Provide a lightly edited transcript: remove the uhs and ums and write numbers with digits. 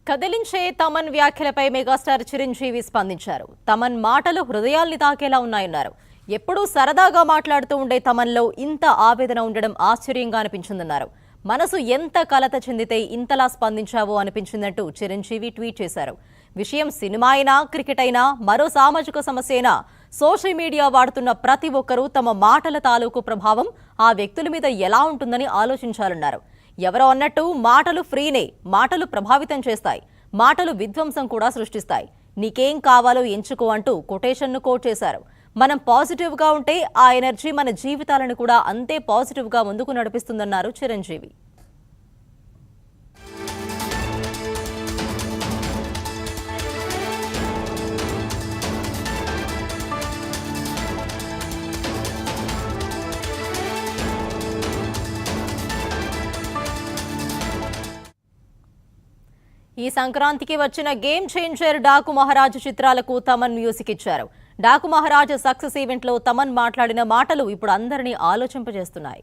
కదిలించే తమన్ వ్యాఖ్యలపై మెగాస్టార్ చిరంజీవి స్పందించారు. తమన్ మాటలు హృదయాల్ని తాకేలా ఉన్నాయన్నారు. ఎప్పుడూ సరదాగా మాట్లాడుతూ ఉండే తమన్లో ఇంత ఆవేదన ఉండడం ఆశ్చర్యంగా అనిపించిందన్నారు. మనసు ఎంత కలత చెందితే ఇంతలా స్పందించావో అనిపించిందంటూ చిరంజీవి ట్వీట్ చేశారు. విషయం సినిమా అయినా, క్రికెట్ అయినా, మరో సామాజిక సమస్య అయినా సోషల్ మీడియా వాడుతున్న ప్రతి ఒక్కరూ తమ మాటల తాలూకు ప్రభావం ఆ వ్యక్తుల మీద ఎలా ఉంటుందని ఆలోచించాలన్నారు. ఎవరో అన్నట్టు మాటలు ఫ్రీనే, మాటలు ప్రభావితం చేస్తాయి, మాటలు విధ్వంసం కూడా సృష్టిస్తాయి. నీకేం కావాలో ఎంచుకో అంటూ కొటేషన్ను కోట్ చేశారు. మనం పాజిటివ్గా ఉంటే ఆ ఎనర్జీ మన జీవితాలను కూడా అంతే పాజిటివ్గా ముందుకు నడిపిస్తుందన్నారు చిరంజీవి. ఈ సంక్రాంతికి వచ్చిన గేమ్ చేంజర్ డాకు మహారాజు చిత్రాలకు తమన్ మ్యూజిక్ ఇచ్చారు. డాకు మహారాజు సక్సెస్ ఈవెంట్లో తమన్ మాట్లాడిన మాటలు ఇప్పుడు అందరినీ ఆలోచింపజేస్తున్నాయి.